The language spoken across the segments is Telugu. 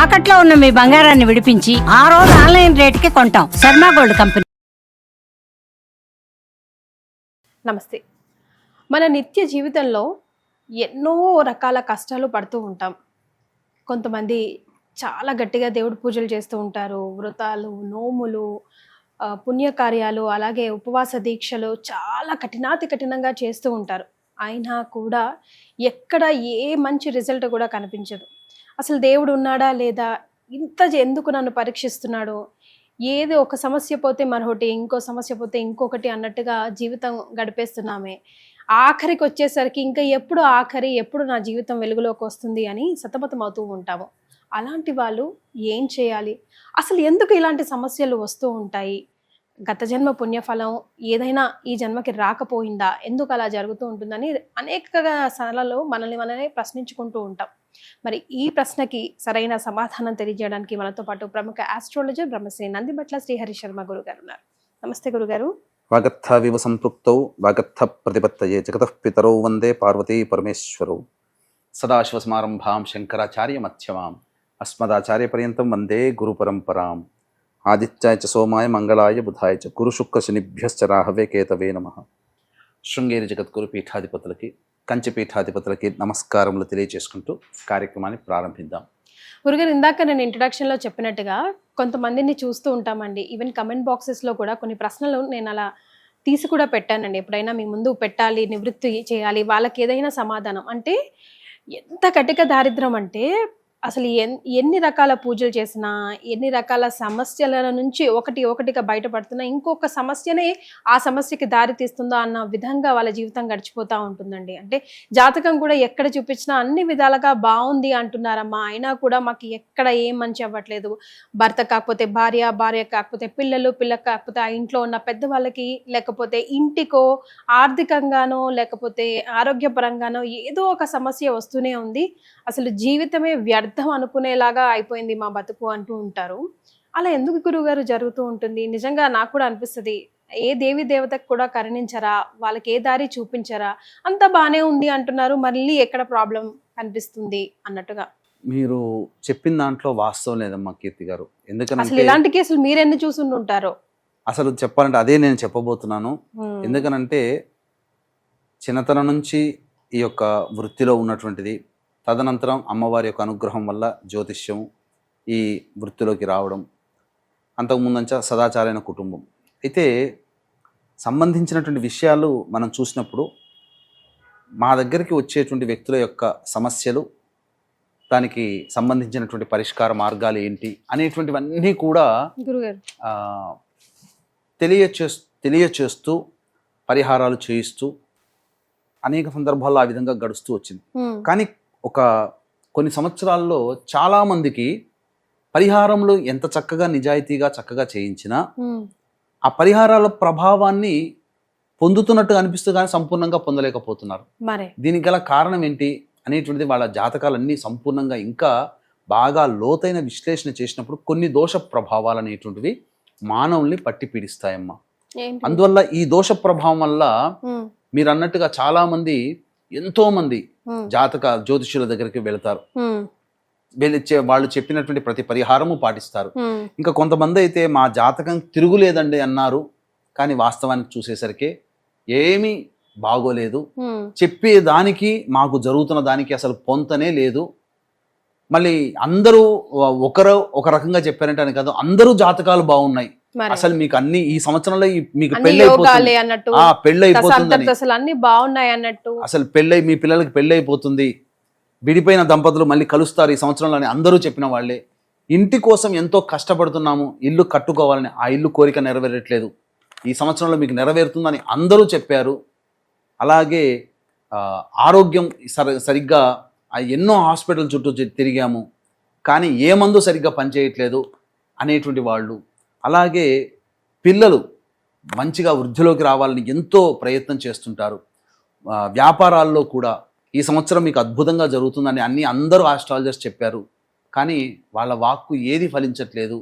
తాకట్లో ఉన్న మీ బంగారాన్ని విడిపించి ఆ రోజు ఆన్లైన్ రేటుకి కొంటాం. Sharma gold company. నమస్తే. మన నిత్య జీవితంలో ఎన్నో రకాల కష్టాలు పడుతూ ఉంటాం. కొంతమంది చాలా గట్టిగా దేవుడి పూజలు చేస్తూ ఉంటారు. వ్రతాలు, నోములు, పుణ్యకార్యాలు, అలాగే ఉపవాస దీక్షలు చాలా కఠినంగా చేస్తూ ఉంటారు. అయినా కూడా ఎక్కడ ఏ మంచి రిజల్ట్ కూడా కనిపించదు. అసలు దేవుడు ఉన్నాడా లేదా, ఎందుకు నన్ను పరీక్షిస్తున్నాడు, ఏది ఒక సమస్య పోతే మరొకటి, ఇంకో సమస్య పోతే ఇంకొకటి అన్నట్టుగా జీవితం గడిపేస్తున్నామే. ఆఖరికి వచ్చేసరికి ఇంకా ఎప్పుడు నా జీవితం వెలుగులోకి వస్తుంది అని సతమతం అవుతూ ఉంటాము. అలాంటి వాళ్ళు ఏం చేయాలి? అసలు ఎందుకు ఇలాంటి సమస్యలు వస్తూ ఉంటాయి? గత జన్మ పుణ్యఫలం ఏదైనా ఈ జన్మకి రాకపోయిందా? ఎందుకు అలా జరుగుతూ ఉంటుందని అనేక సార్లలో మనల్ని ప్రశ్నించుకుంటూ ఉంటాం. మరి ఈ ప్రశ్నకి సరైన సమాధానం తెలియజేయడానికి మనతో పాటు ప్రముఖ ఆస్ట్రాలజర్ బ్రహ్మశ్రీ నందిబట్ల శ్రీహరి శర్మ గురుగారు ఉన్నారు. నమస్తే గురుగారు. వాగర్థ వివ సంపృక్తౌ వాగర్థ ప్రతిపత్తయే జగతః పితరౌ వందే పార్వతీ పరమేశ్వరౌ. సదాశివసమారంభాం శంకరాచార్య మధ్యమాం అస్మదాచార్య పర్యంతం వందే గురు పరంపరాం. ఆదిత్యాయ చ సోమాయ మంగళాయ బుధాయ చ గురు శుక్ర శనిభ్యశ్చ రాహవే కేతవే నమః. శృంగేరి జగద్గురు పీఠాధిపతులకి, కంచి పీఠాధిపతులకి నమస్కారములు తెలియజేసుకుంటూ కార్యక్రమాన్ని ప్రారంభిద్దాం. గురుగారు, ఇందాక నేను ఇంట్రొడక్షన్లో చెప్పినట్టుగా కొంతమందిని చూస్తూ ఉంటామండి. ఈవెన్ కమెంట్ బాక్సెస్లో కూడా కొన్ని ప్రశ్నలు నేను అలా తీసి కూడా పెట్టానండి. ఎప్పుడైనా మీ ముందు పెట్టాలి, నివృత్తి చేయాలి, వాళ్ళకి ఏదైనా సమాధానం అంటే ఎంత కటిక దారిద్రం అంటే అసలు ఎన్ని రకాల పూజలు చేసినా, ఎన్ని రకాల సమస్యల నుంచి ఒకటిగా బయటపడుతున్నా ఇంకొక సమస్యనే ఆ సమస్యకి దారి తీస్తుందా అన్న విధంగా వాళ్ళ జీవితం గడిచిపోతూ ఉంటుందండి. అంటే జాతకం కూడా ఎక్కడ చూపించినా అన్ని విధాలుగా బాగుంది అంటున్నారమ్మా, అయినా కూడా మాకు ఎక్కడ ఏం మంచి అవ్వట్లేదు. భర్త కాకపోతే భార్య కాకపోతే పిల్లలు కాకపోతే ఆ ఇంట్లో ఉన్న పెద్దవాళ్ళకి, లేకపోతే ఇంటికో, ఆర్థికంగానో, లేకపోతే ఆరోగ్యపరంగానో ఏదో ఒక సమస్య వస్తూనే ఉంది. అసలు జీవితమే వ్యర్థం అనుకునేలాగా అయిపోయింది మా బతుకు అంటూ ఉంటారు. అలా ఎందుకు గురువుగారు జరుగుతూ ఉంటుంది? నిజంగా నాకు కూడా అనిపిస్తుంది, ఏ దేవి దేవతకు కూడా కరుణించరా, వాళ్ళకి ఏ దారి చూపించరా, అంతా బాగానే ఉంది అంటున్నారు, మళ్ళీ ఎక్కడ ప్రాబ్లం కనిపిస్తుంది అన్నట్టుగా. మీరు చెప్పిన దాంట్లో వాస్తవం లేదమ్మా కీర్తి గారు. ఎందుకంటే అసలు ఇలాంటి కేసులు మీరెన్ని చూసుంటారో. అసలు చెప్పాలంటే అదే నేను చెప్పబోతున్నాను. ఎందుకనంటే చిన్నతనం నుంచి ఈ యొక్క వృత్తిలో ఉన్నటువంటిది, తదనంతరం అమ్మవారి యొక్క అనుగ్రహం వల్ల జ్యోతిష్యం ఈ వృత్తిలోకి రావడం, అంతకుముందంచా సదాచారైన కుటుంబం. అయితే సంబంధించినటువంటి విషయాలు మనం చూసినప్పుడు మా దగ్గరికి వచ్చేటువంటి వ్యక్తుల యొక్క సమస్యలు, దానికి సంబంధించినటువంటి పరిష్కార మార్గాలు ఏంటి అనేటువంటివన్నీ కూడా తెలియచేస్తూ పరిహారాలు చేయిస్తూ అనేక సందర్భాల్లో ఆ విధంగా గడుస్తూ వచ్చింది. కానీ కొన్ని సంవత్సరాల్లో చాలా మందికి పరిహారంలో ఎంత చక్కగా నిజాయితీగా చక్కగా చేయించినా ఆ పరిహారాల ప్రభావాన్ని పొందుతున్నట్టు అనిపిస్తూ కానీ సంపూర్ణంగా పొందలేకపోతున్నారు. దీనికి గల కారణం ఏంటి అనేటువంటిది వాళ్ళ జాతకాలన్నీ సంపూర్ణంగా ఇంకా బాగా లోతైన విశ్లేషణ చేసినప్పుడు కొన్ని దోష ప్రభావాలు అనేటువంటివి మానవుల్ని పట్టి పీడిస్తాయమ్మా. అందువల్ల ఈ దోష ప్రభావం వల్ల మీరు అన్నట్టుగా చాలా మంది, ఎంతో మంది జ్యోతిష్యుల దగ్గరికి వెళతారు, వాళ్ళు చెప్పినటువంటి ప్రతి పరిహారము పాటిస్తారు. ఇంకా కొంతమంది అయితే మా జాతకం తిరుగులేదండి అన్నారు, కానీ వాస్తవానికి చూసేసరికి ఏమీ బాగోలేదు, చెప్పేదానికి మాకు జరుగుతున్న దానికి అసలు పొంతనే లేదు. మళ్ళీ అందరూ ఒక రకంగా చెప్పారంటే అని కాదు, అందరూ జాతకాలు బాగున్నాయి, అసలు మీకు అన్ని ఈ సంవత్సరంలో మీకు పెళ్ళైపోతుంది, అసలు మీ పిల్లలకి పెళ్ళి అయిపోతుంది, విడిపోయిన దంపతులు మళ్ళీ కలుస్తారు ఈ సంవత్సరంలో అని అందరూ చెప్పిన వాళ్ళే. ఇంటి కోసం ఎంతో కష్టపడుతున్నాము, ఇల్లు కట్టుకోవాలని, ఆ ఇల్లు కోరిక నెరవేరట్లేదు, ఈ సంవత్సరంలో మీకు నెరవేరుతుందని అందరూ చెప్పారు. అలాగే ఆరోగ్యం సరిగ్గా ఎన్నో హాస్పిటల్ చుట్టూ తిరిగాము, కానీ ఏ మందు సరిగ్గా పనిచేయట్లేదు అనేటువంటి వాళ్ళు. అలాగే పిల్లలు మంచిగా వృద్ధిలోకి రావాలని ఎంతో ప్రయత్నం చేస్తుంటారు. వ్యాపారాల్లో కూడా ఈ సంవత్సరం మీకు అద్భుతంగా జరుగుతుందని అందరూ ఆస్ట్రాలజర్స్ చెప్పారు, కానీ వాళ్ళ వాక్కు ఏది ఫలించట్లేదు.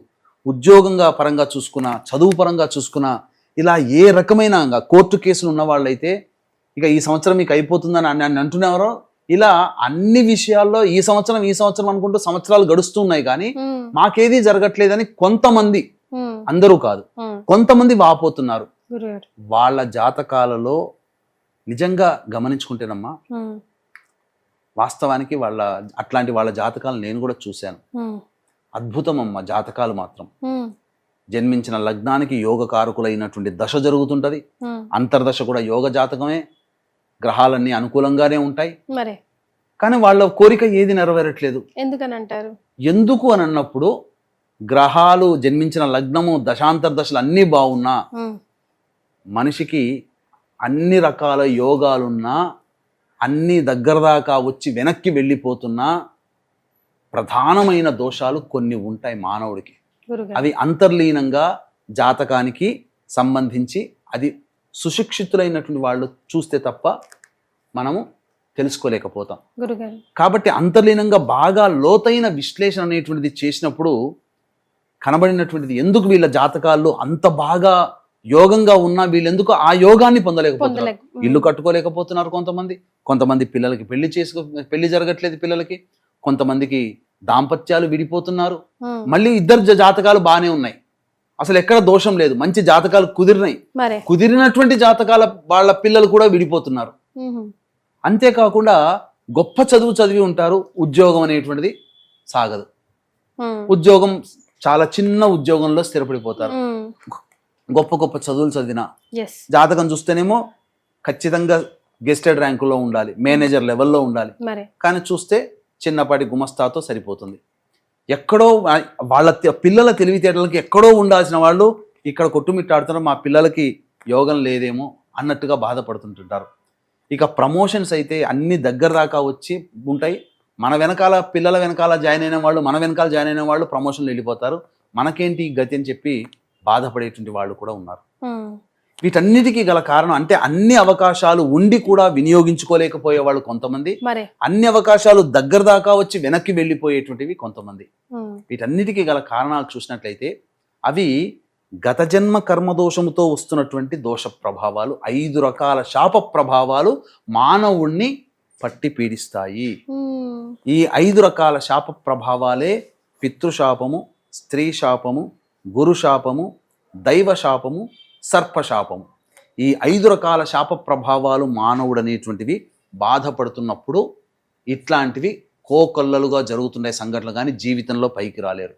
ఉద్యోగంగా పరంగా చూసుకున్నా, చదువు పరంగా చూసుకున్నా, ఇలా ఏ రకమైన కోర్టు కేసులు ఉన్న వాళ్ళైతే ఇక ఈ సంవత్సరం మీకు అయిపోతుందని అంటున్నారో ఇలా అన్ని విషయాల్లో ఈ సంవత్సరం అనుకుంటూ సంవత్సరాలు గడుస్తున్నాయి కానీ మాకేది జరగట్లేదని కొంతమంది, అందరూ కాదు, కొంతమంది వాపోతున్నారు. వాళ్ళ జాతకాలలో నిజంగా గమనించుకుంటేనమ్మా, వాస్తవానికి అట్లాంటి వాళ్ళ జాతకాలు నేను కూడా చూశాను. అద్భుతం అమ్మ జాతకాలు మాత్రం. జన్మించిన లగ్నానికి యోగకారకులైనటువంటి దశ జరుగుతుంటది. అంతర్దశ కూడా యోగ జాతకమే. గ్రహాలన్నీ అనుకూలంగానే ఉంటాయి. కానీ వాళ్ళ కోరిక ఏది నెరవేరట్లేదు. ఎందుకని అంటారు? ఎందుకు అని అన్నప్పుడు గ్రహాలు జన్మించిన లగ్నము దశాంతర్దశలు అన్నీ బాగున్నా, మనిషికి అన్ని రకాల యోగాలున్నా, అన్ని దగ్గర దాకా వచ్చి వెనక్కి వెళ్ళిపోతున్నా ప్రధానమైన దోషాలు కొన్ని ఉంటాయి మానవుడికి. అవి అంతర్లీనంగా జాతకానికి సంబంధించి అది సుశిక్షితులైనటువంటి వాళ్ళు చూస్తే తప్ప మనము తెలుసుకోలేకపోతాం. కాబట్టి అంతర్లీనంగా బాగా లోతైన విశ్లేషణ అనేటువంటిది చేసినప్పుడు కనబడినటువంటిది ఎందుకు వీళ్ళ జాతకాల్లో అంత బాగా యోగంగా ఉన్నా వీళ్ళెందుకు ఆ యోగాన్ని పొందలేకపోతున్నారు. ఇల్లు కట్టుకోలేకపోతున్నారు కొంతమంది పిల్లలకి పెళ్లి జరగట్లేదు పిల్లలకి, కొంతమందికి దాంపత్యాలు విడిపోతున్నారు. మళ్ళీ ఇద్దరు జాతకాలు బాగానే ఉన్నాయి, అసలు ఎక్కడ దోషం లేదు, మంచి జాతకాలు కుదిరినటువంటి జాతకాల వాళ్ళ పిల్లలు కూడా విడిపోతున్నారు. అంతేకాకుండా గొప్ప చదువు చదివి ఉంటారు, ఉద్యోగం అనేటువంటిది సాగదు. ఉద్యోగం చాలా చిన్న ఉద్యోగంలో స్థిరపడిపోతారు. గొప్ప గొప్ప చదువులు చదివిన జాతకం చూస్తేనేమో ఖచ్చితంగా గెస్టెడ్ ర్యాంకులో ఉండాలి, మేనేజర్ లెవెల్లో ఉండాలి. కానీ చూస్తే చిన్నపాటి గుమస్తాతో సరిపోతుంది. ఎక్కడో వాళ్ళ పిల్లల తెలివితేటలకి ఎక్కడో ఉండాల్సిన వాళ్ళు ఇక్కడ కొట్టుమిట్టాడుతున్నారు, మా పిల్లలకి యోగం లేదేమో అన్నట్టుగా బాధపడుతుంటుంటారు. ఇక ప్రమోషన్స్ అయితే అన్ని దగ్గర దాకా వచ్చి ఉంటాయి. మన వెనకాల పిల్లల వెనకాల జాయిన్ అయిన వాళ్ళు, మన వెనకాల జాయిన్ అయిన వాళ్ళు ప్రమోషన్లు వెళ్ళిపోతారు. మనకేంటి గతి అని చెప్పి బాధపడేటువంటి వాళ్ళు కూడా ఉన్నారు. వీటన్నిటికీ గల కారణం అంటే అన్ని అవకాశాలు ఉండి కూడా వినియోగించుకోలేకపోయే వాళ్ళు కొంతమంది, అన్ని అవకాశాలు దగ్గర దాకా వచ్చి వెనక్కి వెళ్ళిపోయేటువంటివి కొంతమంది. వీటన్నిటికీ గల కారణాలు చూసినట్లయితే అవి గత జన్మ కర్మదోషముతో వస్తున్నటువంటి దోష ప్రభావాలు, 5 రకాల శాప ప్రభావాలు మానవుణ్ణి పట్టి పీడిస్తాయి. ఈ 5 రకాల శాప ప్రభావాలే పితృశాపము, స్త్రీ శాపము, గురు శాపము, దైవ శాపము, సర్పశాపము. ఈ 5 రకాల శాప ప్రభావాలు మానవుడు అనేటువంటివి బాధపడుతున్నప్పుడు ఇట్లాంటివి కోకొల్లలుగా జరుగుతుండే సంఘటనలు కానీ జీవితంలో పైకి రాలేరు.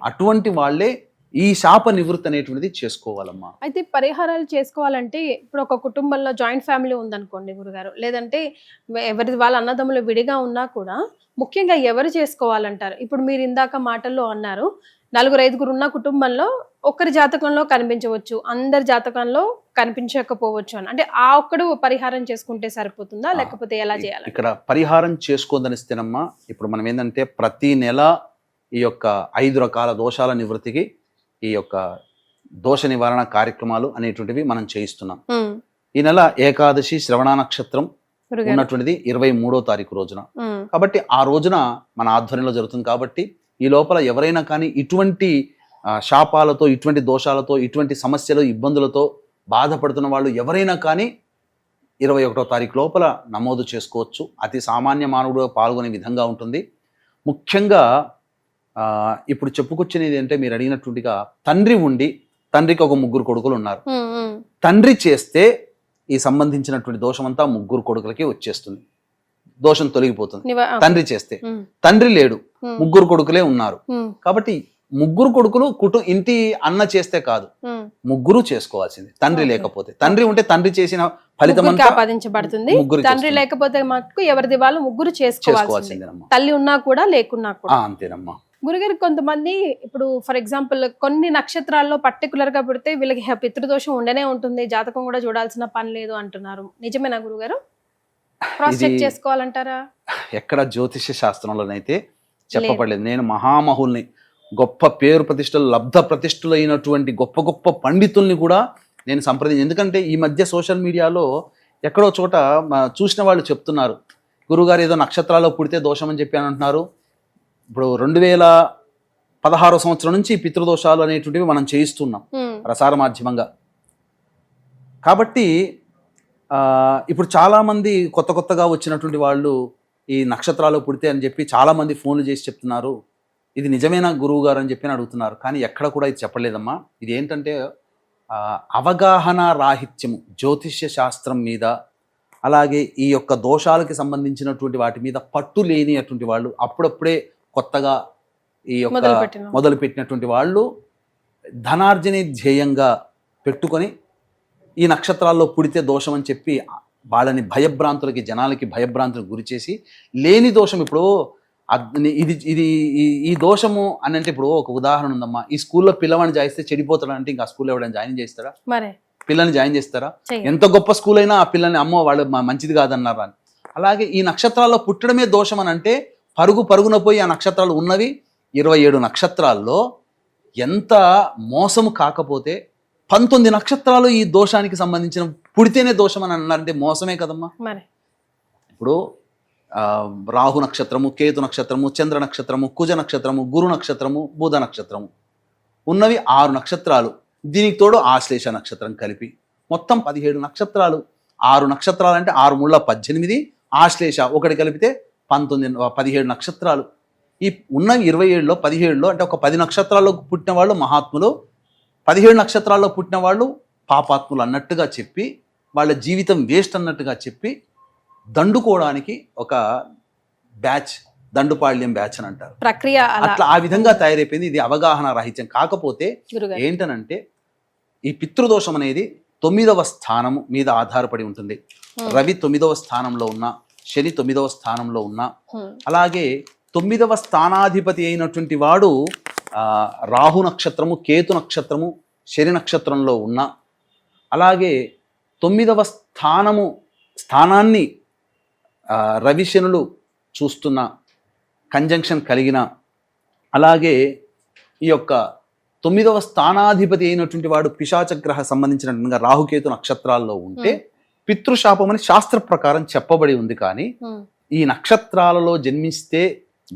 అటువంటి వాళ్ళే ఈ శాప నివృత్తి అనేటువంటిది చేసుకోవాలమ్మా. అయితే పరిహారాలు చేసుకోవాలంటే ఇప్పుడు ఒక కుటుంబంలో జాయింట్ ఫ్యామిలీ ఉందనుకోండి గురుగారు, లేదంటే ఎవరి వాళ్ళ అన్నదమ్ములు విడిగా ఉన్నా కూడా ముఖ్యంగా ఎవరు చేసుకోవాలంటారు? ఇప్పుడు మీరు ఇందాక మాటల్లో అన్నారు 4-5 ఉన్న కుటుంబంలో ఒక్కరి జాతకంలో కనిపించవచ్చు, అందరి జాతకంలో కనిపించకపోవచ్చు అని. అంటే ఆ ఒక్కడు పరిహారం చేసుకుంటే సరిపోతుందా, లేకపోతే ఎలా చేయాలి? ఇక్కడ పరిహారం చేసుకోదనిస్తేనమ్మా, ఇప్పుడు మనం ఏంటంటే ప్రతి నెల ఈ యొక్క 5 రకాల దోషాల నివృత్తికి ఈ యొక్క దోష నివారణ కార్యక్రమాలు అనేటువంటివి మనం చేయిస్తున్నాం. ఈ నెల ఏకాదశి శ్రవణ నక్షత్రం ఉన్నటువంటిది 23వ తారీఖు రోజున. కాబట్టి ఆ రోజున మన ఆధ్వర్యంలో జరుగుతుంది. కాబట్టి ఈ లోపల ఎవరైనా కానీ ఇటువంటి శాపాలతో, ఇటువంటి దోషాలతో, ఇటువంటి సమస్యలు, ఇబ్బందులతో బాధపడుతున్న వాళ్ళు ఎవరైనా కానీ 21వ తారీఖు లోపల నమోదు చేసుకోవచ్చు. అతి సామాన్య మానవుడు పాల్గొనే విధంగా ఉంటుంది. ముఖ్యంగా ఇప్పుడు చెప్పుకొచ్చినది అంటే మీరు అడిగినట్టుగా తండ్రి ఉండి, తండ్రికి ఒక 3 కొడుకులు ఉన్నారు. తండ్రి చేస్తే ఈ సంబంధించినటువంటి దోషమంతా 3 కొడుకులకి వచ్చేస్తుంది, దోషం తొలగిపోతుంది. తండ్రి చేస్తే, తండ్రి లేడు, 3 కొడుకులే ఉన్నారు. కాబట్టి 3 కొడుకులు ఇంటి అన్న చేస్తే కాదు, 3 చేసుకోవాల్సింది. తండ్రి లేకపోతే, తండ్రి ఉంటే తండ్రి చేసిన ఫలితం ఆపాదించబడుతుంది. తండ్రి లేకపోతే మాకు ఎవరిది వాళ్ళు 3 చేసుకోవాల్సిందేనమ్మా. తల్లి ఉన్నా కూడా లేకున్నా కూడా అంతేనమ్మా. గురుగారు కొంతమంది ఇప్పుడు ఫర్ ఎగ్జాంపుల్ కొన్ని నక్షత్రాల్లో పర్టికులర్ గా పెడితే వీళ్ళకి పితృదోషం ఉండనే ఉంటుంది, జాతకం కూడా చూడాల్సిన పని లేదు అంటున్నారు. నిజమేనా గురుగారు? క్రాస్ చెక్ చేసుకోవాలంటారా? ఎక్కడ జ్యోతిష శాస్త్రంలోనైతే చెప్పబడలేదు. నేను మహామహుల్ని, గొప్ప పేరు ప్రతిష్టలు, లబ్ధ ప్రతిష్ఠులు అయినటువంటి గొప్ప గొప్ప పండితుల్ని కూడా నేను సంప్రదించి, ఎందుకంటే ఈ మధ్య సోషల్ మీడియాలో ఎక్కడో చోట చూసిన వాళ్ళు చెప్తున్నారు, గురుగారు ఏదో నక్షత్రాల్లో పుడితే దోషం అని చెప్పి అని అంటున్నారు. ఇప్పుడు 2016 సంవత్సరం నుంచి పితృదోషాలు అనేటువంటివి మనం చేయిస్తున్నాం ప్రసార మాధ్యమంగా. కాబట్టి ఇప్పుడు చాలామంది కొత్తగా వచ్చినటువంటి వాళ్ళు ఈ నక్షత్రాలు పుడితే అని చెప్పి చాలామంది ఫోన్లు చేసి చెప్తున్నారు. ఇది నిజమేనా గురువు గారు అని చెప్పి అడుగుతున్నారు. కానీ ఎక్కడ కూడా ఇది చెప్పలేదమ్మా. ఇది ఏంటంటే అవగాహన రాహిత్యము జ్యోతిష్య శాస్త్రం మీద, అలాగే ఈ యొక్క దోషాలకి సంబంధించినటువంటి వాటి మీద పట్టు లేని అటువంటి వాళ్ళు, అప్పుడప్పుడే కొత్తగా ఈ యొక్క మొదలుపెట్టినటువంటి వాళ్ళు ధనార్జనే ధ్యేయంగా పెట్టుకొని ఈ నక్షత్రాల్లో పుడితే దోషం అని చెప్పి వాళ్ళని భయభ్రాంతులకి, జనాలకి భయభ్రాంతులకు గురి చేసి లేని దోషం. ఇప్పుడు ఇది ఇది ఈ దోషము అని అంటే, ఇప్పుడు ఒక ఉదాహరణ ఉందమ్మా. ఈ స్కూల్లో పిల్లవాడిని జాయిస్తే చెడిపోతాడంటే ఇంకా ఆ స్కూల్లో ఎవరైనా జాయిన్ చేస్తారా? పిల్లల్ని జాయిన్ చేస్తారా? ఎంత గొప్ప స్కూల్ అయినా ఆ పిల్లల్ని అమ్మో వాళ్ళు మంచిది కాదన్నారా అని. అలాగే ఈ నక్షత్రాల్లో పుట్టడమే దోషం అని అంటే, పరుగున పోయి ఆ నక్షత్రాలు ఉన్నవి 27 నక్షత్రాల్లో ఎంత మోసము కాకపోతే 19 నక్షత్రాలు ఈ దోషానికి సంబంధించిన పుడితేనే దోషం అని అన్నారంటే మోసమే కదమ్మా. ఇప్పుడు రాహు నక్షత్రము, కేతు నక్షత్రము, చంద్ర నక్షత్రము, కుజ నక్షత్రము, గురు నక్షత్రము, బుధ నక్షత్రము ఉన్నవి 6 నక్షత్రాలు. దీనికి తోడు ఆశ్లేష నక్షత్రం కలిపి మొత్తం 17 నక్షత్రాలు. 6 నక్షత్రాలు అంటే 6 ముళ్ళ 18, ఆశ్లేష ఒకటి కలిపితే 17 నక్షత్రాలు. ఈ ఉన్న 27లో 17లో అంటే ఒక 10 నక్షత్రాల్లో పుట్టిన వాళ్ళు మహాత్ములు, 17 నక్షత్రాల్లో పుట్టిన వాళ్ళు పాపాత్ములు అన్నట్టుగా చెప్పి, వాళ్ళ జీవితం వేస్ట్ అన్నట్టుగా చెప్పి దండుకోవడానికి ఒక బ్యాచ్, దండుపాళ్యం బ్యాచ్ అని అంటారు ప్రక్రియ. అట్లా ఆ విధంగా తయారైపోయింది. ఇది అవగాహన రాహిత్యం. కాకపోతే ఏంటనంటే ఈ పితృదోషం అనేది 9వ స్థానము మీద ఆధారపడి ఉంటుంది. రవి 9వ స్థానంలో ఉన్న, శని 9వ స్థానంలో ఉన్న, అలాగే 9వ స్థానాధిపతి అయినటువంటి వాడు రాహు నక్షత్రము, కేతు నక్షత్రము, శని నక్షత్రంలో ఉన్న, అలాగే 9వ స్థానాన్ని రవి శనులు చూస్తున్న, కంజంక్షన్ కలిగిన, అలాగే ఈ యొక్క 9వ స్థానాధిపతి అయినటువంటి వాడు పిశాచగ్రహ సంబంధించినట్టుగా రాహుకేతు నక్షత్రాల్లో ఉంటే పితృశాపం అని శాస్త్ర ప్రకారం చెప్పబడి ఉంది. కానీ ఈ నక్షత్రాలలో జన్మిస్తే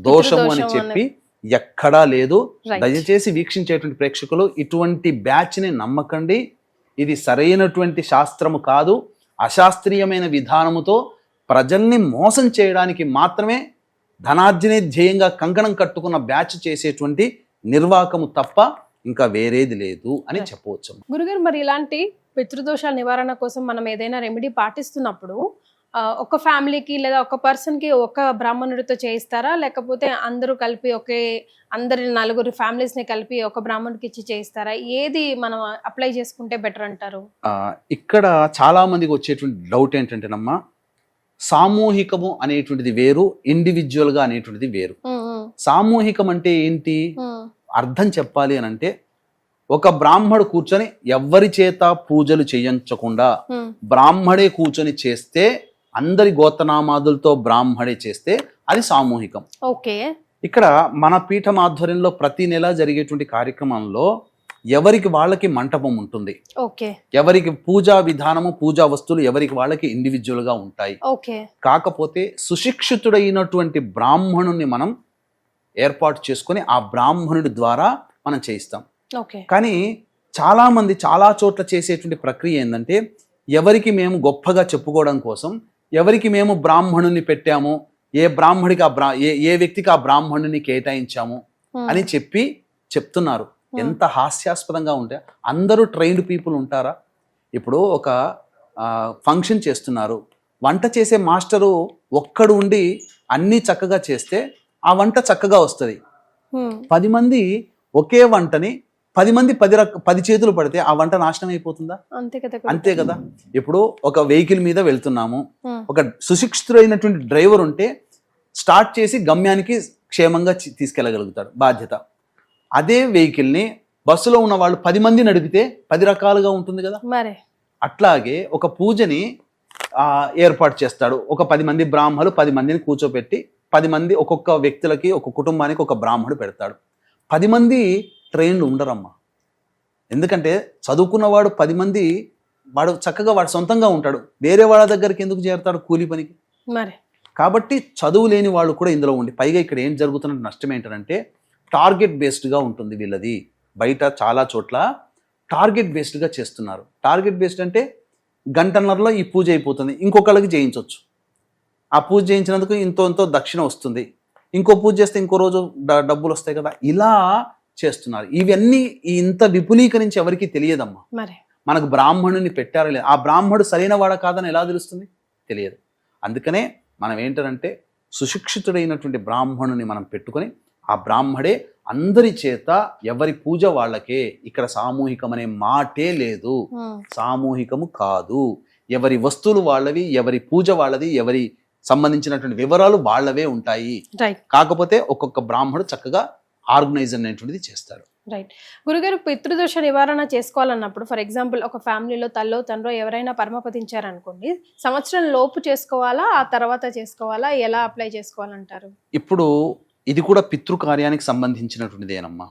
దోషము అని చెప్పి ఎక్కడా లేదు. దయచేసి వీక్షించేటువంటి ప్రేక్షకులు ఇటువంటి బ్యాచ్ని నమ్మకండి. ఇది సరైనటువంటి శాస్త్రము కాదు. అశాస్త్రీయమైన విధానముతో ప్రజల్ని మోసం చేయడానికి మాత్రమే ధనార్జనే ధ్యేయంగా కంకణం కట్టుకున్న బ్యాచ్ చేసేటువంటి నిర్వాకము తప్ప ఇంకా వేరేది లేదు అని చెప్పవచ్చు. గురుగారు, మరి ఇలాంటి పితృదోషాల నివారణ కోసం మనం ఏదైనా రెమెడీ పాటిస్తున్నప్పుడు ఒక ఫ్యామిలీకి లేదా ఒక పర్సన్కి ఒక బ్రాహ్మణుడితో చేయిస్తారా, లేకపోతే అందరూ కలిపి అందరి 4 ఫ్యామిలీస్ని కలిపి ఒక బ్రాహ్మణుడికి ఇచ్చి చేయిస్తారా? ఏది మనం అప్లై చేసుకుంటే బెటర్ అంటారు? ఇక్కడ చాలా మందికి వచ్చేటువంటి డౌట్ ఏంటంటేనమ్మా, సామూహికము అనేటువంటిది వేరు, ఇండివిజువల్గా అనేటువంటిది వేరు. సామూహికం అంటే ఏంటి అర్థం చెప్పాలి అని అంటే, ఒక బ్రాహ్మడు కూర్చొని ఎవ్వరి చేత పూజలు చేయించకుండా బ్రాహ్మడే కూర్చొని చేస్తే, అందరి గోత్రనామాదులతో బ్రాహ్మడే చేస్తే అది సామూహికం. ఓకే. ఇక్కడ మన పీఠం ఆధ్వర్యంలో ప్రతి నెల జరిగేటువంటి కార్యక్రమంలో ఎవరికి వాళ్ళకి మంటపం ఉంటుంది. ఓకే. ఎవరికి పూజా విధానము, పూజా వస్తువులు ఎవరికి వాళ్ళకి ఇండివిజువల్ గా ఉంటాయి. ఓకే. కాకపోతే సుశిక్షితుడైనటువంటి బ్రాహ్మణుని మనం ఏర్పాటు చేసుకొని ఆ బ్రాహ్మణుడి ద్వారా మనం చేయిస్తాం. కానీ చాలా మంది చాలా చోట్ల చేసేటువంటి ప్రక్రియ ఏంటంటే, ఎవరికి మేము గొప్పగా చెప్పుకోవడం కోసం ఎవరికి మేము బ్రాహ్మణుని పెట్టాము, ఏ బ్రాహ్మడికి ఏ వ్యక్తికి ఆ బ్రాహ్మణుని కేటాయించాము అని చెప్తున్నారు. ఎంత హాస్యాస్పదంగా ఉంటే, అందరూ ట్రైన్డ్ పీపుల్ ఉంటారా? ఇప్పుడు ఒక ఫంక్షన్ చేస్తున్నారు, వంట చేసే మాస్టరు ఒక్కడు ఉండి అన్నీ చక్కగా చేస్తే ఆ వంట చక్కగా వస్తుంది. 10 మంది ఒకే వంటని 10 మంది 10 చేతులు పడితే ఆ వంట నాశనం అయిపోతుందా? అంతే కదా. ఇప్పుడు ఒక వెహికల్ మీద వెళ్తున్నాము, ఒక సుశిక్షితుడైనటువంటి డ్రైవర్ ఉంటే స్టార్ట్ చేసి గమ్యానికి క్షేమంగా తీసుకెళ్ళగలుగుతాడు, బాధ్యత. అదే వెహికల్ని బస్సులో ఉన్న వాళ్ళు 10 మంది నడిపితే 10 రకాలుగా ఉంటుంది కదా. అట్లాగే ఒక పూజని ఏర్పాటు చేస్తాడు, ఒక 10 మంది బ్రాహ్మలు 10 మందిని కూర్చోబెట్టి 10 మంది ఒక్కొక్క వ్యక్తులకి, ఒక కుటుంబానికి ఒక బ్రాహ్మడు పెడతాడు. 10 మంది ట్రైన్లు ఉండరమ్మా. ఎందుకంటే చదువుకున్నవాడు 10 మంది వాడు చక్కగా వాడు సొంతంగా ఉంటాడు, వేరే వాళ్ళ దగ్గరికి ఎందుకు చేరతాడు కూలి పనికి? కాబట్టి చదువు లేని వాళ్ళు కూడా ఇందులో ఉండి, పైగా ఇక్కడ ఏం జరుగుతున్న నష్టం ఏంటంటే టార్గెట్ బేస్డ్గా ఉంటుంది వీళ్ళది. బయట చాలా చోట్ల టార్గెట్ బేస్డ్గా చేస్తున్నారు. టార్గెట్ బేస్డ్ అంటే 1.5 గంటలో ఈ పూజ అయిపోతుంది, ఇంకొకళ్ళకి చేయించవచ్చు. ఆ పూజ చేయించినందుకు ఇంతో దక్షిణ వస్తుంది, ఇంకో పూజ చేస్తే ఇంకో రోజు డబ్బులు వస్తాయి కదా, ఇలా చేస్తున్నారు. ఇవన్నీ ఇంత విపులీకరించి ఎవరికి తెలియదమ్మా. మరి మనకు బ్రాహ్మణుని పెట్టారా లేదు, ఆ బ్రాహ్మణుడు సరైన వాడా కాదని ఎలా తెలుస్తుంది? తెలియదు. అందుకనే మనం ఏంటంటే సుశిక్షితుడైనటువంటి బ్రాహ్మణుని మనం పెట్టుకొని ఆ బ్రాహ్మడే అందరి చేత ఎవరి పూజ వాళ్ళకే, ఇక్కడ సామూహికం అనే మాటే లేదు, సామూహికము కాదు, ఎవరి వస్తువులు వాళ్ళవి, ఎవరి పూజ వాళ్ళది, ఎవరి సంబంధించినటువంటి వివరాలు వాళ్ళవే ఉంటాయి. కాకపోతే ఒక్కొక్క బ్రాహ్మడు చక్కగా ఆర్గనైజ్ అనేటువంటిది చేస్తాడు. రైట్. గురుగారు, పితృదోష నివారణ చేసుకోవాలన్నప్పుడు ఫర్ ఎగ్జాంపుల్ ఒక ఫ్యామిలీలో తల్లో తండ్రో ఎవరైనా పరమపదించారనుకోండి, సంవత్సరం లోపు చేసుకోవాలా, ఆ తర్వాత చేసుకోవాలా, ఎలా అప్లై చేసుకోవాలంటారు? ఇప్పుడు ఇది కూడా పితృకార్యానికి సంబంధించినటువంటిదేనమ్మా.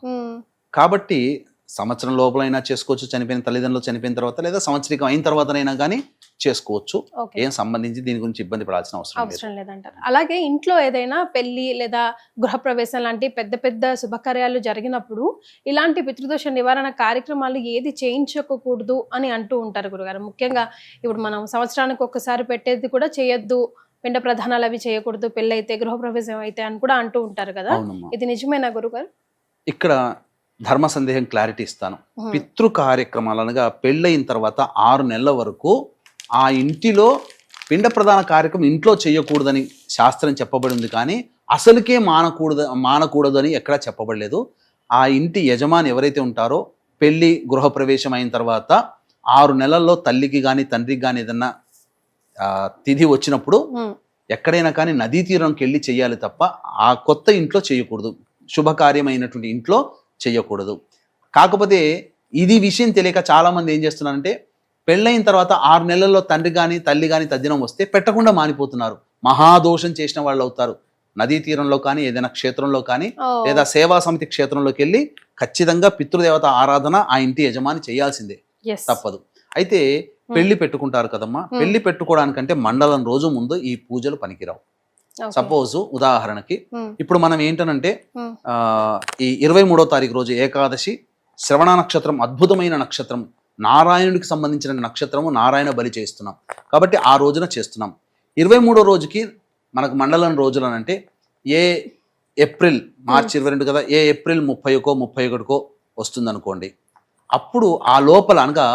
కాబట్టి సంవత్సరం లోపలైనా చేసుకోవచ్చు, చనిపోయిన తల్లిదండ్రులు చనిపోయిన తర్వాత, లేదా సంవత్సరికం అయిన తర్వాతనైనా కానీ చేసుకోవచ్చు. ఏం సంబంధించి దీని గురించి ఇబ్బంది పడాల్సిన అవసరం లేదంటారు. అలాగే ఇంట్లో ఏదైనా పెళ్లి లేదా గృహప్రవేశం లాంటి పెద్ద పెద్ద శుభకార్యాలు జరిగినప్పుడు ఇలాంటి పితృదోష నివారణ కార్యక్రమాలు ఏది చేయించకూడదు అని అంటూ ఉంటారు గురుగారు. ముఖ్యంగా ఇప్పుడు మనం సంవత్సరానికి ఒక్కసారి పెట్టేది కూడా చేయొద్దు, పిండ ప్రధానాలు అవి చేయకూడదు, పెళ్ళి అయితే గృహప్రవేశం అయితే అని కూడా అంటూ ఉంటారు కదా, ఇది నిజమేనా గురుగారు? ఇక్కడ ధర్మ సందేహం క్లారిటీ ఇస్తాను. పితృ కార్యక్రమాలు అనగా పెళ్ళయిన తర్వాత 6 నెలల వరకు ఆ ఇంటిలో పిండ ప్రధాన కార్యక్రమం ఇంట్లో చేయకూడదని శాస్త్రం చెప్పబడి ఉంది, కానీ అసలుకే మానకూడదు అని ఎక్కడా చెప్పబడలేదు. ఆ ఇంటి యజమాని ఎవరైతే ఉంటారో పెళ్లి గృహప్రవేశం అయిన తర్వాత 6 నెలల్లో తల్లికి కానీ తండ్రికి కానీ ఏదన్నా తిథి వచ్చినప్పుడు ఎక్కడైనా కానీ నదీ తీరంకి వెళ్ళి చెయ్యాలి తప్ప ఆ కొత్త ఇంట్లో చేయకూడదు, శుభకార్యమైనటువంటి ఇంట్లో చేయకూడదు. కాకపోతే ఇది విషయం తెలియక చాలామంది ఏం చేస్తున్నారంటే పెళ్ళైన తర్వాత 6 నెలల్లో తండ్రి కానీ తల్లి కానీ తద్దినం వస్తే పెట్టకుండా మానిపోతున్నారు, మహాదోషం చేసిన వాళ్ళు అవుతారు. నదీ తీరంలో కానీ ఏదైనా క్షేత్రంలో కానీ లేదా సేవా సమితి క్షేత్రంలోకి వెళ్ళి ఖచ్చితంగా పితృదేవత ఆరాధన ఆ ఇంటి యజమాని చేయాల్సిందే, తప్పదు. అయితే పెళ్లి పెట్టుకుంటారు కదమ్మా, పెళ్లి పెట్టుకోవడానికంటే మండలం రోజు ముందు ఈ పూజలు పనికిరావు. సపోజ్ ఉదాహరణకి ఇప్పుడు మనం ఏంటనంటే ఈ 23వ తారీఖు రోజు ఏకాదశి, శ్రవణ నక్షత్రం అద్భుతమైన నక్షత్రం, నారాయణుడికి సంబంధించిన నక్షత్రము, నారాయణ బలి చేస్తున్నాం కాబట్టి ఆ రోజున చేస్తున్నాం. 23వ రోజుకి మనకు మండలం రోజులనంటే మార్చి 22 కదా, ఏప్రిల్ 30కో 31కో వస్తుంది అనుకోండి. అప్పుడు ఆ లోపల అనగా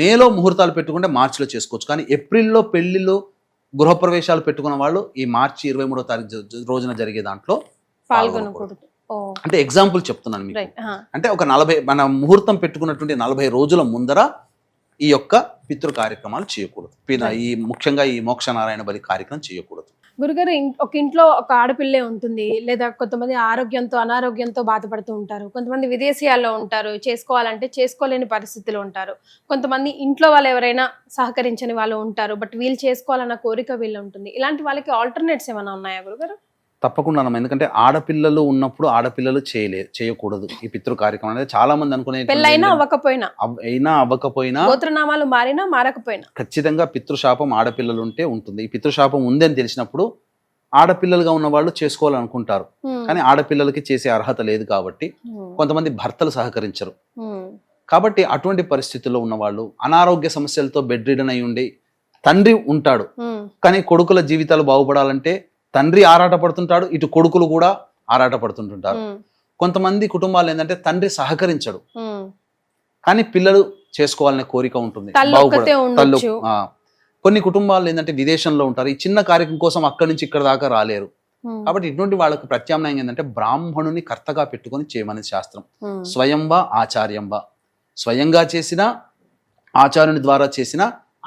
మేలో ముహూర్తాలు పెట్టుకుంటే మార్చిలో చేసుకోవచ్చు, కానీ ఏప్రిల్లో పెళ్లిలో గృహప్రవేశాలు పెట్టుకున్న వాళ్ళు ఈ మార్చి 23వ తారీఖు రోజున జరిగే దాంట్లో పాల్గొనకూడదు. అంటే ఎగ్జాంపుల్ చెప్తున్నాను మీకు. అంటే ఒక 40 మన ముహూర్తం పెట్టుకున్నటువంటి 40 రోజుల ముందర ఈ యొక్క పితృ కార్యక్రమాలు చేయకూడదు. ఈ ముఖ్యంగా ఈ మోక్ష నారాయణ బలి కార్యక్రమం చేయకూడదు. గురుగారు, ఒక ఇంట్లో ఒక ఆడపిల్లే ఉంటుంది, లేదా కొంతమంది ఆరోగ్యంతో అనారోగ్యంతో బాధపడుతూ ఉంటారు, కొంతమంది విదేశీయాల్లో ఉంటారు, చేసుకోవాలంటే చేసుకోలేని పరిస్థితిలో ఉంటారు, కొంతమంది ఇంట్లో వాళ్ళు ఎవరైనా సహకరించని వాళ్ళు ఉంటారు, బట్ వీళ్ళు చేసుకోవాలన్న కోరిక వీళ్ళు ఉంటుంది. ఇలాంటి వాళ్ళకి ఆల్టర్నేట్స్ ఏమైనా ఉన్నాయా గురుగారు? తప్పకుండా, ఎందుకంటే ఆడపిల్లలు ఉన్నప్పుడు ఆడపిల్లలు చేయకూడదు ఈ పితృ కార్యక్రమం అనేది. చాలా మంది అనుకునే పెళ్ళైనా అవ్వకపోయినా గోత్రనామాలు మారినా మారకపోయినా ఖచ్చితంగా పితృశాపం ఆడపిల్లలు ఉంటే ఉంటుంది. ఈ పితృశాపం ఉందని తెలిసినప్పుడు ఆడపిల్లలుగా ఉన్న వాళ్ళు చేసుకోవాలనుకుంటారు, కానీ ఆడపిల్లలకి చేసే అర్హత లేదు కాబట్టి కొంతమంది భర్తలు సహకరించరు. కాబట్టి అటువంటి పరిస్థితుల్లో ఉన్న వాళ్ళు అనారోగ్య సమస్యలతో బెడ్ రిడన్ అయి ఉండి తండ్రి ఉంటాడు, కానీ కొడుకుల జీవితాలు బాగుపడాలంటే తండ్రి ఆరాటపడుతుంటాడు, ఇటు కొడుకులు కూడా ఆరాటపడుతుంటుంటారు. కొంతమంది కుటుంబాలు ఏంటంటే తండ్రి సహకరించడు, కానీ పిల్లలు చేసుకోవాలనే కోరిక ఉంటుంది. కొన్ని కుటుంబాలు ఏంటంటే విదేశంలో ఉంటారు, ఈ చిన్న కార్యక్రమం కోసం అక్కడి నుంచి ఇక్కడ దాకా రాలేరు. కాబట్టి ఇటువంటి వాళ్ళకి ప్రత్యామ్నాయం ఏంటంటే బ్రాహ్మణుని కర్తగా పెట్టుకొని చేయమనేది శాస్త్రం. స్వయంవా ఆచార్యంవా, స్వయంగా చేసిన ఆచార్యుని ద్వారా చేసిన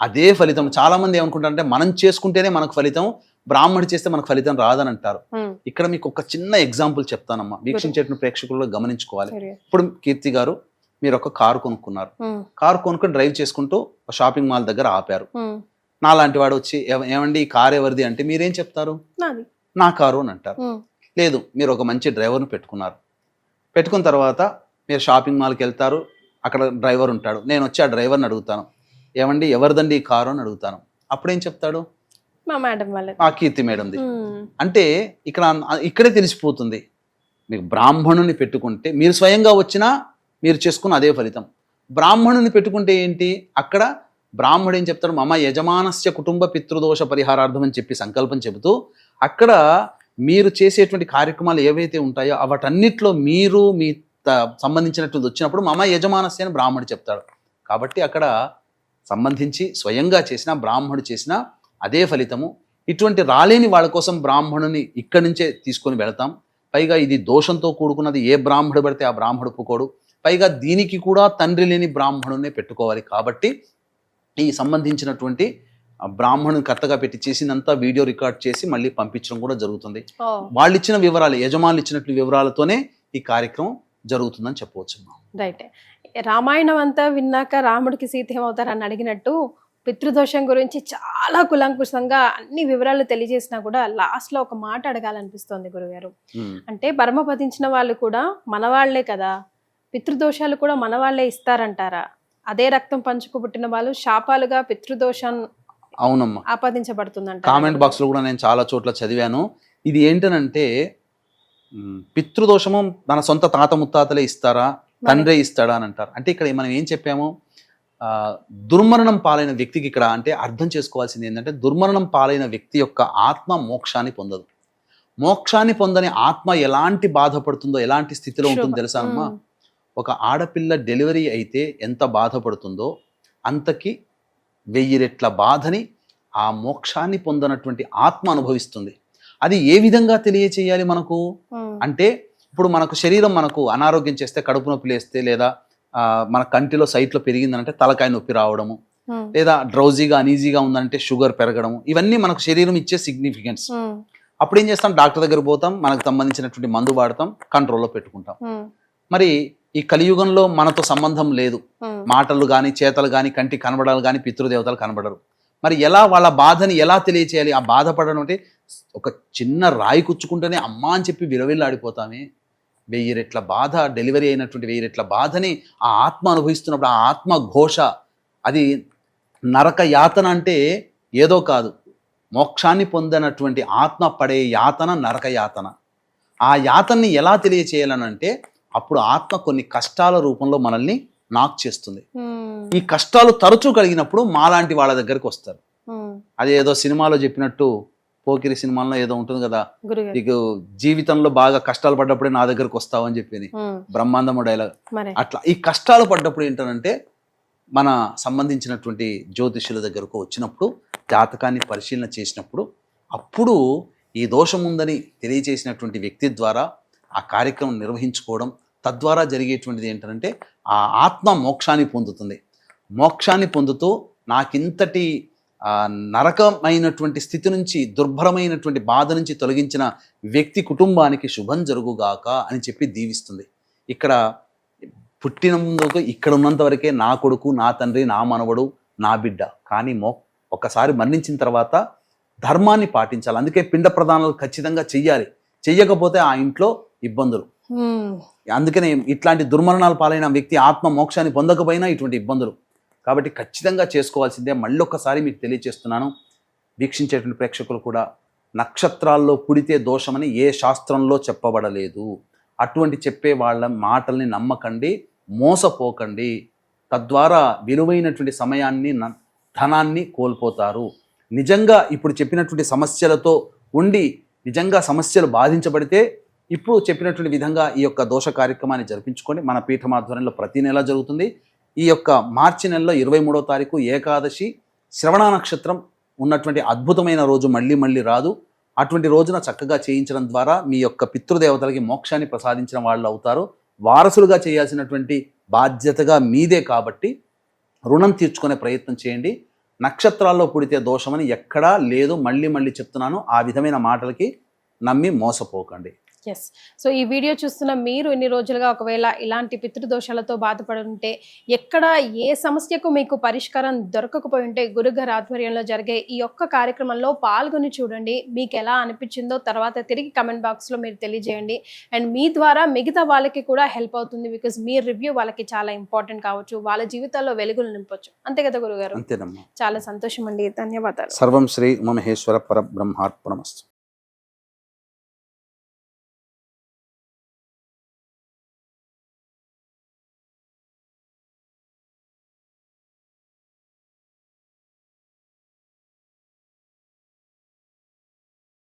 అదే ఫలితం. చాలా మంది ఏమనుకుంటారంటే మనం చేసుకుంటేనే మనకు ఫలితం, బ్రాహ్మణుడు చేస్తే మనకు ఫలితం రాదని అంటారు. ఇక్కడ మీకు ఒక చిన్న ఎగ్జాంపుల్ చెప్తానమ్మా, వీక్షించేట ప్రేక్షకులు గమనించుకోవాలి. ఇప్పుడు కీర్తి గారు మీరు ఒక కారు కొనుక్కున్నారు, కారు కొనుక్కొని డ్రైవ్ చేసుకుంటూ షాపింగ్ మాల్ దగ్గర ఆపారు. నాలాంటి వాడు వచ్చి ఏమండి ఈ కారు ఎవరిది అంటే మీరేం చెప్తారు? నా కారు అని అంటారు. లేదు, మీరు ఒక మంచి డ్రైవర్ని పెట్టుకున్నారు, పెట్టుకున్న తర్వాత మీరు షాపింగ్ మాల్కి వెళ్తారు, అక్కడ డ్రైవర్ ఉంటాడు. నేను వచ్చి ఆ డ్రైవర్ని అడుగుతాను, ఏమండి ఎవరిదండి ఈ కారు అని అడుగుతాను. అప్పుడేం చెప్తాడు? ఆ కీర్తి మేడంది. అంటే ఇక్కడే తెలిసిపోతుంది, మీకు బ్రాహ్మణుని పెట్టుకుంటే మీరు స్వయంగా వచ్చినా మీరు చేసుకున్న అదే ఫలితం. బ్రాహ్మణుని పెట్టుకుంటే ఏంటి, అక్కడ బ్రాహ్మడు ఏం చెప్తాడు, మమ యజమానస్య కుటుంబ పితృదోష పరిహారార్థం అని చెప్పి సంకల్పం చెబుతూ అక్కడ మీరు చేసేటువంటి కార్యక్రమాలు ఏవైతే ఉంటాయో వాటన్నిటిలో మీరు మీ సంబంధించినటువంటి వచ్చినప్పుడు మమ యజమానస్య అని బ్రాహ్మడు చెప్తాడు. కాబట్టి అక్కడ సంబంధించి స్వయంగా చేసిన బ్రాహ్మడు చేసిన అదే ఫలితము. ఇటువంటి రాలేని వాళ్ళ కోసం బ్రాహ్మణుని ఇక్కడి నుంచే తీసుకొని వెళతాం. పైగా ఇది దోషంతో కూడుకున్నది, ఏ బ్రాహ్మడు పడితే ఆ బ్రాహ్మడు ఒప్పుకోడు. పైగా దీనికి కూడా తండ్రి లేని బ్రాహ్మణునే పెట్టుకోవాలి. కాబట్టి ఈ సంబంధించినటువంటి బ్రాహ్మణుని కర్తగా పెట్టి చేసినంత వీడియో రికార్డ్ చేసి మళ్ళీ పంపించడం కూడా జరుగుతుంది. వాళ్ళు ఇచ్చిన వివరాలు, యజమానులు ఇచ్చినట్లు వివరాలతోనే ఈ కార్యక్రమం జరుగుతుందని చెప్పవచ్చు. రైట్. రామాయణం అంతా విన్నాక రాముడికి సీత ఏమవుతారు అని అడిగినట్టు పితృదోషం గురించి చాలా కులంకుశంగా అన్ని వివరాలు తెలియజేసినా కూడా లాస్ట్ లో ఒక మాట అడగాలనిపిస్తోంది గురుగారు. అంటే పరమపదించిన వాళ్ళు కూడా మనవాళ్లే కదా, పితృదోషాలు కూడా మనవాళ్లే ఇస్తారంటారా? అదే రక్తం పంచుకు పుట్టిన వాళ్ళు శాపాలుగా పితృదోషం అవునమ్మా ఆపాదించబడుతుందంట. కామెంట్ బాక్స్ లో కూడా నేను చాలా చోట్ల చదివాను. ఇది ఏంటనంటే పితృదోషము మన సొంత తాత ముత్తాతలే ఇస్తారా, తండ్రే ఇస్తాడా అని అంటారు. అంటే ఇక్కడ మనం ఏం చెప్పాము, దుర్మరణం పాలైన వ్యక్తికి ఇక్కడ అంటే అర్థం చేసుకోవాల్సింది ఏంటంటే, దుర్మరణం పాలైన వ్యక్తి యొక్క ఆత్మ మోక్షాన్ని పొందదు. మోక్షాన్ని పొందని ఆత్మ ఎలాంటి బాధపడుతుందో, ఎలాంటి స్థితిలో ఉంటుందో తెలుసా అమ్మా? ఒక ఆడపిల్ల డెలివరీ అయితే ఎంత బాధపడుతుందో అంతకి 1000 రెట్ల బాధని ఆ మోక్షాన్ని పొందనటువంటి ఆత్మ అనుభవిస్తుంది. అది ఏ విధంగా తెలియచేయాలి మనకు అంటే, ఇప్పుడు మనకు శరీరం మనకు అనారోగ్యం చేస్తే, కడుపు నొప్పి లేస్తే, లేదా మన కంటిలో సైట్లో పెరిగిందంటే తలకాయ నొప్పి రావడము, లేదా డ్రౌజీగా అనీజీగా ఉందంటే షుగర్ పెరగడము, ఇవన్నీ మనకు శరీరం ఇచ్చే సిగ్నిఫికెన్స్. అప్పుడు ఏం చేస్తాం, డాక్టర్ దగ్గర పోతాం, మనకు సంబంధించినటువంటి మందు వాడతాం, కంట్రోల్లో పెట్టుకుంటాం. మరి ఈ కలియుగంలో మనతో సంబంధం లేదు, మాటలు కానీ చేతలు కానీ కంటి కనబడాలి కానీ పితృదేవతలు కనబడరు. మరి ఎలా వాళ్ళ బాధని ఎలా తెలియచేయాలి? ఆ బాధపడడం అంటే ఒక చిన్న రాయి కుచ్చుకుంటేనే అమ్మా అని చెప్పి విరవిల్లాడిపోతామే. 1000 రెట్ల బాధ, డెలివరీ అయినటువంటి 1000 రెట్ల బాధని ఆ ఆత్మ అనుభవిస్తున్నప్పుడు ఆ ఆత్మ ఘోష, అది నరక యాతన అంటే ఏదో కాదు, మోక్షాన్ని పొందినటువంటి ఆత్మ పడే యాతన నరక యాతన. ఆ యాతనని ఎలా తెలియచేయాలనంటే, అప్పుడు ఆత్మ కొన్ని కష్టాల రూపంలో మనల్ని నాక్ చేస్తుంది. ఈ కష్టాలు తరచూ కలిగినప్పుడు మాలాంటి వాళ్ళ దగ్గరికి వస్తారు. అది ఏదో సినిమాలో చెప్పినట్టు, పోకిరి సినిమాలో ఏదో ఉంటుంది కదా, నీకు జీవితంలో బాగా కష్టాలు పడ్డప్పుడే నా దగ్గరకు వస్తావు అని చెప్పేది బ్రహ్మాండము డైలాగ్. అట్లా ఈ కష్టాలు పడ్డప్పుడు ఏంటంటే, మన సంబంధించినటువంటి జ్యోతిష్యుల దగ్గరకు వచ్చినప్పుడు, జాతకాన్ని పరిశీలన చేసినప్పుడు, అప్పుడు ఈ దోషం ఉందని తెలియజేసినటువంటి వ్యక్తి ద్వారా ఆ కార్యక్రమం నిర్వహించుకోవడం, తద్వారా జరిగేటువంటిది ఏంటంటే ఆ ఆత్మ మోక్షాన్ని పొందుతుంది. మోక్షాన్ని పొందుతూ నాకింతటి నరకమైనటువంటి స్థితి నుంచి, దుర్భరమైనటువంటి బాధ నుంచి తొలగించిన వ్యక్తి కుటుంబానికి శుభం జరుగుగాక అని చెప్పి దీవిస్తుంది. ఇక్కడ పుట్టినందుకు ఇక్కడ ఉన్నంత వరకే నా కొడుకు, నా తండ్రి, నా మనవడు, నా బిడ్డ. కానీ ఒక్కసారి మరణించిన తర్వాత ధర్మాన్ని పాటించాలి. అందుకే పిండ ప్రదానాలు ఖచ్చితంగా చెయ్యాలి. చెయ్యకపోతే ఆ ఇంట్లో ఇబ్బందులు. అందుకనే ఇట్లాంటి దుర్మరణాలు పాలైన వ్యక్తి ఆత్మ మోక్షాన్ని పొందకపోయినా ఇటువంటి ఇబ్బందులు. కాబట్టి ఖచ్చితంగా చేసుకోవాల్సిందే. మళ్ళీ ఒక్కసారి మీకు తెలియజేస్తున్నాను, వీక్షించేటువంటి ప్రేక్షకులు కూడా, నక్షత్రాల్లో పుడితే దోషమని ఏ శాస్త్రంలో చెప్పబడలేదు. అటువంటి చెప్పే వాళ్ళ మాటల్ని నమ్మకండి, మోసపోకండి. తద్వారా విలువైనటువంటి సమయాన్ని, ధనాన్ని కోల్పోతారు. నిజంగా ఇప్పుడు చెప్పినటువంటి సమస్యలతో ఉండి నిజంగా సమస్యలు బాధించబడితే ఇప్పుడు చెప్పినటువంటి విధంగా ఈ యొక్క దోష కార్యక్రమాన్ని జరిపించుకొని మన పీఠం ఆధ్వర్యంలో ప్రతి నెల జరుగుతుంది. ఈ యొక్క మార్చి నెలలో 23వ తారీఖు ఏకాదశి, శ్రవణ నక్షత్రం ఉన్నటువంటి అద్భుతమైన రోజు మళ్ళీ మళ్ళీ రాదు. అటువంటి రోజున చక్కగా చేయించడం ద్వారా మీ యొక్క పితృదేవతలకి మోక్షాన్ని ప్రసాదించిన వాళ్ళు అవుతారు. వారసులుగా చేయాల్సినటువంటి బాధ్యతగా మీదే. కాబట్టి రుణం తీర్చుకునే ప్రయత్నం చేయండి. నక్షత్రాల్లో పుడితే దోషమని ఎక్కడా లేదు. మళ్ళీ మళ్ళీ చెప్తున్నాను, ఆ విధమైన మాటలకి నమ్మి మోసపోకండి. ఎస్. సో ఈ వీడియో చూస్తున్న మీరు ఇన్ని రోజులుగా ఒకవేళ ఇలాంటి పితృదోషాలతో బాధపడి ఉంటే, ఎక్కడ ఏ సమస్యకు మీకు పరిష్కారం దొరకకపోయి ఉంటే, గురుగారి ఆధ్వర్యంలో జరిగే ఈ ఒక్క కార్యక్రమంలో పాల్గొని చూడండి. మీకు ఎలా అనిపించిందో తర్వాత తిరిగి కమెంట్ బాక్స్లో మీరు తెలియజేయండి. అండ్ మీ ద్వారా మిగతా వాళ్ళకి కూడా హెల్ప్ అవుతుంది. బికాజ్ మీ రివ్యూ వాళ్ళకి చాలా ఇంపార్టెంట్ కావచ్చు, వాళ్ళ జీవితాల్లో వెలుగులు నింపొచ్చు. అంతే కదా గురుగారు? అంతేనమ్మా. చాలా సంతోషం అండి. ధన్యవాదాలు. సర్వం శ్రీ ఉమామహేశ్వర పరబ్రహ్మార్పణమస్తు.